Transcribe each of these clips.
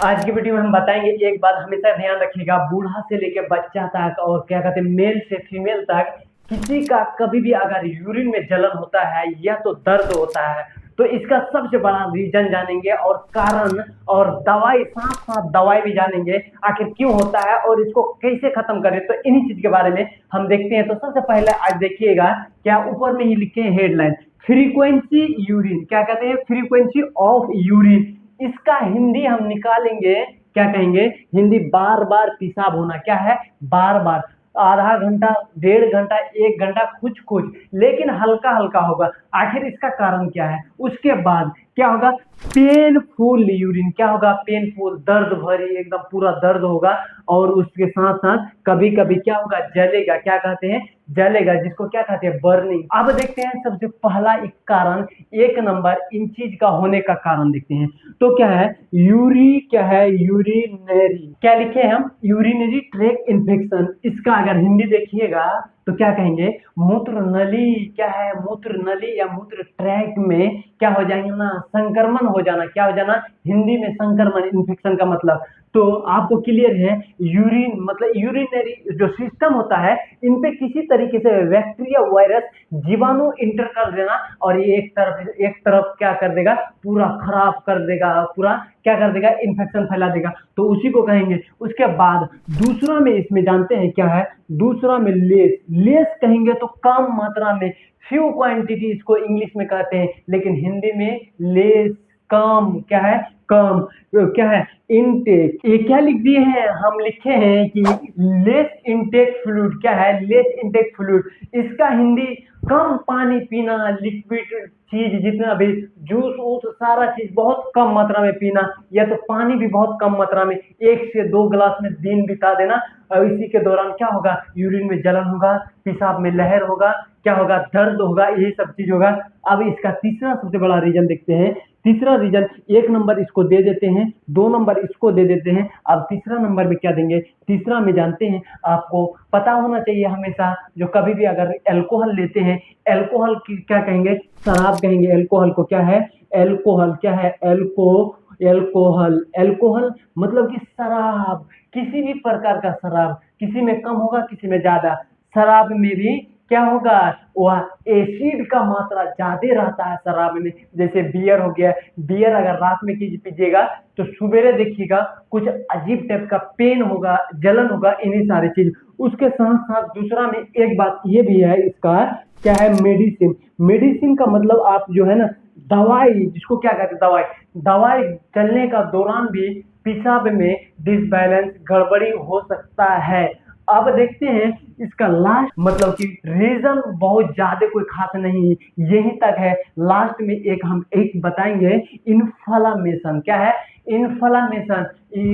आज की वीडियो में हम बताएंगे एक बात हमेशा ध्यान रखिएगा, बूढ़ा से लेकर बच्चा तक और क्या कहते हैं मेल से फीमेल तक किसी का कभी भी अगर यूरिन में जलन होता है या तो दर्द होता है तो इसका सबसे बड़ा रीजन जानेंगे और कारण और दवाई, साथ साथ दवाई भी जानेंगे आखिर क्यों होता है और इसको कैसे खत्म करें। तो इन्हीं चीज के बारे में हम देखते हैं। तो सबसे पहले आज देखिएगा, क्या ऊपर में ही लिखे हैं हेडलाइन, फ्रीक्वेंसी यूरिन, क्या कहते हैं फ्रीक्वेंसी ऑफ यूरिन। इसका हिंदी हम निकालेंगे, क्या कहेंगे हिंदी, बार बार पेशाब होना। क्या है? बार बार, आधा घंटा, डेढ़ घंटा, एक घंटा, कुछ कुछ, लेकिन हल्का हल्का होगा। आखिर इसका कारण क्या है? उसके बाद क्या होगा? Painful urine. क्या होगा? पेनफुल, दर्द भरी, एकदम पूरा दर्द होगा। और उसके साथ साथ कभी कभी क्या होगा? जलेगा। क्या कहते हैं? जलेगा, जिसको क्या कहते हैं? बर्निंग। अब देखते हैं सबसे पहला एक कारण, एक नंबर इन चीज का होने का कारण देखते हैं। तो क्या है? क्या है? यूरिनरी, क्या लिखे हैं हम? Urinary track infection. इसका अगर हिंदी देखिएगा तो क्या कहेंगे? मूत्र नली। क्या है? मूत्र नली या मूत्र ट्रैक में क्या हो जाएंगे ना? संक्रमण हो जाना। क्या हो जाना? हिंदी में संक्रमण, इन्फेक्शन का मतलब। तो आपको क्लियर है, यूरिन मतलब यूरिनरी जो सिस्टम होता है, इन पे किसी तरीके से बैक्टीरिया, वायरस, जीवाणु इंटर कर देना और ये एक तरफ क्या कर देगा? पूरा खराब कर देगा, पूरा क्या कर देगा? इन्फेक्शन फैला देगा। तो उसी को कहेंगे। उसके बाद दूसरा में इसमें जानते हैं क्या है? दूसरा में लेस। लेस कहेंगे तो कम मात्रा में, फ्यू क्वांटिटी इसको इंग्लिश में कहते हैं, लेकिन हिंदी में लेस, कम। क्या है? कम। क्या है? इनटेक। ये क्या लिख दिए हैं? हम लिखे हैं कि लेस इनटेक फ्लूइड। क्या है? Less intake fluid. इसका हिंदी कम पानी पीना, लिक्विड चीज जितना भी, जूस वूस सारा चीज बहुत कम मात्रा में पीना, या तो पानी भी बहुत कम मात्रा में, 1 से 2 गिलास में दिन बिता देना। और इसी के दौरान क्या होगा? यूरिन में जलन होगा, पेशाब में लहर होगा, क्या होगा? दर्द होगा, यही सब चीज होगा। अब इसका तीसरा सबसे बड़ा रीजन देखते हैं। तीसरा रीजन, एक नंबर इसको दे देते हैं, 2 नंबर इसको दे देते हैं। अब तीसरा नंबर में क्या देंगे? तीसरा में जानते हैं, आपको पता होना चाहिए हमेशा, जो कभी भी अगर अल्कोहल लेते हैं, अल्कोहल की क्या कहेंगे? शराब कहेंगे। अल्कोहल को क्या है? अल्कोहल। क्या है? अल्कोहल। अल्कोहल मतलब कि शराब, किसी भी प्रकार का शराब, किसी में कम होगा, किसी में ज्यादा। शराब में भी क्या होगा? वह एसिड का मात्रा ज्यादा रहता है शराब में। जैसे बियर हो गया, बियर अगर रात में पीजिएगा तो सुबेरे देखिएगा कुछ अजीब टाइप का पेन होगा, जलन होगा, इन्हीं सारी चीज। उसके साथ साथ दूसरा में एक बात ये भी है इसका, क्या है? मेडिसिन। मेडिसिन का मतलब आप जो है ना, दवाई, जिसको क्या कहते हैं? दवाई। दवाई चलने का दौरान भी पेशाब में डिसबैलेंस, गड़बड़ी हो सकता है। अब देखते हैं इसका लास्ट मतलब कि रीजन बहुत ज्यादा कोई खास नहीं है, यहीं तक है। लास्ट में एक बताएंगे, इन्फ्लामेशन। क्या है? इन्फ्लामेशन,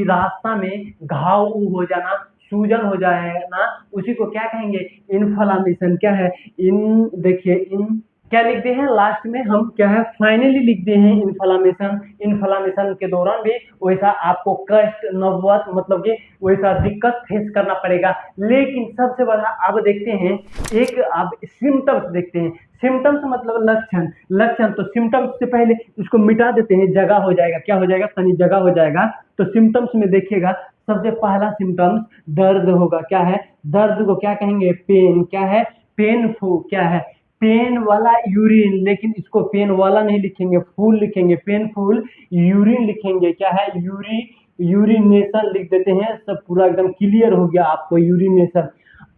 रास्ता में घाव हो जाना, सूजन हो जाए ना, उसी को क्या कहेंगे? इन्फ्लामेशन। क्या है? इन देखिए, इन क्या लिखते हैं लास्ट में हम? क्या है? फाइनली लिखते हैं इन्फ्लामेशन। इन्फ्लामेशन के दौरान भी वैसा आपको कष्ट, नौबत, मतलब कि वैसा दिक्कत फेस करना पड़ेगा। लेकिन सबसे बड़ा अब देखते हैं, एक अब सिम्टम्स देखते हैं। सिम्टम्स मतलब लक्षण। लक्षण तो सिम्टम्स से पहले इसको मिटा देते हैं, जगह हो जाएगा। क्या हो जाएगा? तनी जगह हो जाएगा। तो सिम्टम्स में देखिएगा, सबसे पहला सिम्टम्स दर्द होगा। क्या है? दर्द को क्या कहेंगे? पेन। क्या है? पेनफुल। क्या है? पेन वाला यूरिन, लेकिन इसको पेन वाला नहीं लिखेंगे, फूल लिखेंगे, पेनफुल यूरिन लिखेंगे। क्या है? यूरिनेशन लिख देते हैं। सब पूरा एकदम क्लियर हो गया आपको, यूरिनेशन।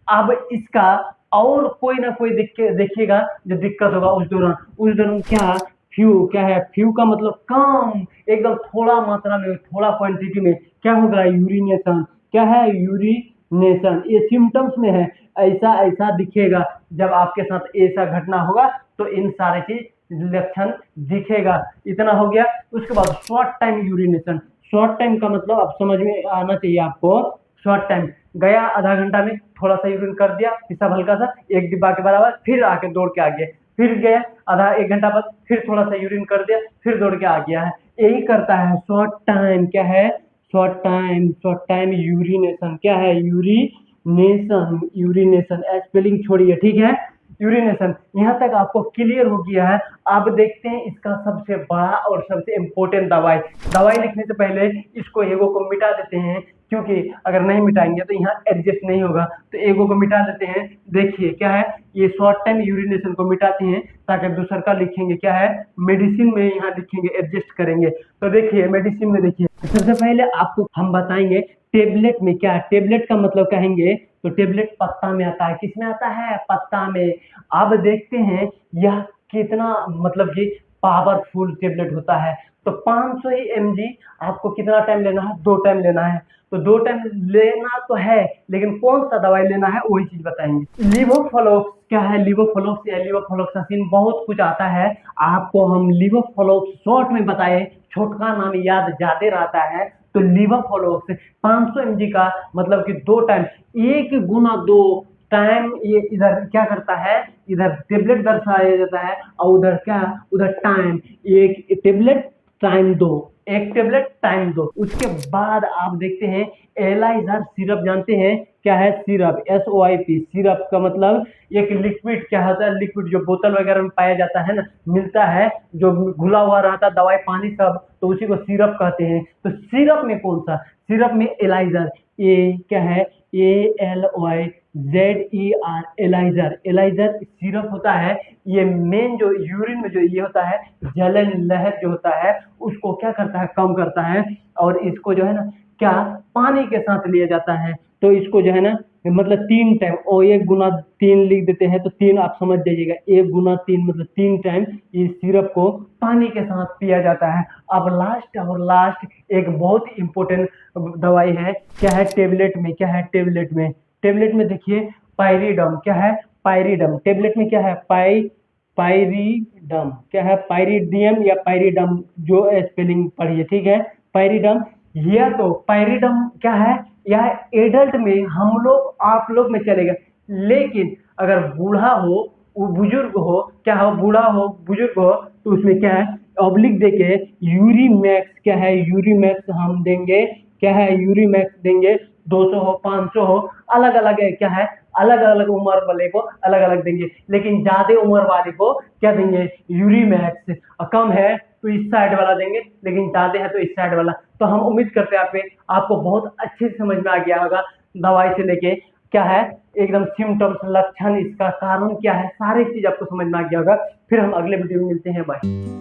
अब इसका और कोई ना कोई देखिएगा जो दिक्कत होगा उस दौरान क्या? फ्यू। क्या है? फ्यू का मतलब कम, एकदम थोड़ा मात्रा में, थोड़ा क्वांटिटी में क्या होगा? यूरिनेशन। क्या है? यूरिनेशन। ये सिम्टम्स में है, ऐसा ऐसा दिखेगा। जब आपके साथ ऐसा घटना होगा तो इन सारे चीज लक्षण दिखेगा। इतना हो गया। उसके बाद short time urination. Short time का मतलब अब समझ में आना चाहिए आपको। शॉर्ट टाइम, गया आधा घंटा में, थोड़ा सा यूरिन कर दिया, पेशाब हल्का सा, एक डिब्बा के बराबर, फिर आके दौड़ के आ गया। फिर गया आधा एक घंटा बाद, फिर थोड़ा सा यूरिन कर दिया, फिर दौड़ के आ गया है। यही करता है शॉर्ट टाइम। क्या है? Short time. Short time urination. क्या है? यूरिनेशन। यूरिनेशन स्पेलिंग छोड़िए, ठीक है? यूरिनेशन, यहाँ तक आपको क्लियर हो गया है। अब देखते हैं इसका सबसे बड़ा और सबसे इम्पोर्टेंट दवाई। दवाई लिखने से पहले इसको एगो को मिटा देते हैं, क्योंकि अगर नहीं मिटाएंगे तो यहाँ एडजस्ट नहीं होगा। तो एगो को मिटा देते हैं। देखिए क्या है, ये शॉर्ट टाइम यूरिनेशन को मिटाते हैं, ताकि दूसरा का लिखेंगे क्या है, मेडिसिन में यहाँ लिखेंगे, एडजस्ट करेंगे। तो देखिए मेडिसिन में देखिए, सबसे पहले आपको हम बताएंगे टेबलेट में क्या है। टेबलेट का मतलब कहेंगे तो टेबलेट पत्ता में आता है। किसमें आता है? पत्ता में। अब देखते हैं यह कितना मतलब कि पावरफुल टेबलेट होता है। तो 500 ही mg आपको कितना टाइम लेना है? 2 टाइम लेना है। तो 2 टाइम लेना तो है, लेकिन कौन सा दवाई लेना है वही चीज बताएंगे। लिवोफ्लोक्स क्या है? लिवोफ्लोक्स या लिवोफ्लोक्सासिन, बहुत कुछ आता है। आपको हम लिवोफ्लोक्स शॉर्ट में बताए, छोटका नाम याद ज्यादा रहता है। तो लिवोफ्लोक्स 500 mg का मतलब कि 2 टाइम, 1 गुना 2 टाइम। ये इधर क्या करता है, इधर टेबलेट दर्शाया जाता है और उधर क्या, उधर टाइम। एक टेबलेट टाइम 2, एक टेबलेट टाइम 2। उसके बाद आप देखते हैं एलाइजर सिरप, जानते हैं क्या है? Syrup, SOIP। सिरप का मतलब एक लिक्विड क्या होता है, लिक्विड जो बोतल वगैरह में पाया जाता है ना, मिलता है, जो घुला हुआ रहता है, दवाई पानी सब, तो उसी को सिरप कहते हैं। तो सिरप में कौन सा? सिरप में एलाइजर, ये क्या है, ALOIZER, एलाइजर। एलाइजर सिरप होता है। ये मेन जो यूरिन में जो ये होता है, जलन लहर जो होता है, उसको क्या करता है, कम करता है। और इसको जो है ना क्या, पानी के साथ लिया जाता है। तो इसको जो है ना मतलब 3 टाइम, और 1 गुना 3 लिख देते हैं, तो 3 आप समझ जाइएगा, 1 गुना 3 मतलब 3 टाइम इस सिरप को पानी के साथ पिया जाता है। अब लास्ट और लास्ट एक बहुत इंपॉर्टेंट दवाई है। क्या है टेबलेट में? क्या है टेबलेट में? टेबलेट में देखिए पायरिडम। क्या है? पायरिडम। टेबलेट में क्या है? पायरिडम। क्या है? पायरिडियम या पायरिडम, जो स्पेलिंग पढ़िए, ठीक है। पायरिडम। यह तो पायरिडम क्या है, यह एडल्ट में हम लोग आप लोग में चलेगा। लेकिन अगर बूढ़ा हो, वो बुजुर्ग हो, क्या हो, बूढ़ा हो बुजुर्ग हो, तो उसमें क्या है, ऑब्लिक देके यूरीमैक्स। क्या है? यूरीमैक्स हम देंगे। क्या है? यूरीमैक्स देंगे। 200 हो, 500 हो, अलग अलग है। क्या है? अलग अलग उम्र वाले को अलग अलग देंगे, लेकिन ज्यादा उम्र वाले को क्या देंगे? यूरीमैक्स। कम है तो इस साइड वाला देंगे, लेकिन ज्यादा है तो इस साइड वाला। तो हम उम्मीद करते हैं आपको बहुत अच्छे से समझ में आ गया होगा, दवाई से लेके क्या है एकदम सिम्टम्स, लक्षण, इसका कारण क्या है, सारी चीज आपको समझ में आ गया होगा। फिर हम अगले वीडियो में मिलते हैं। बाय।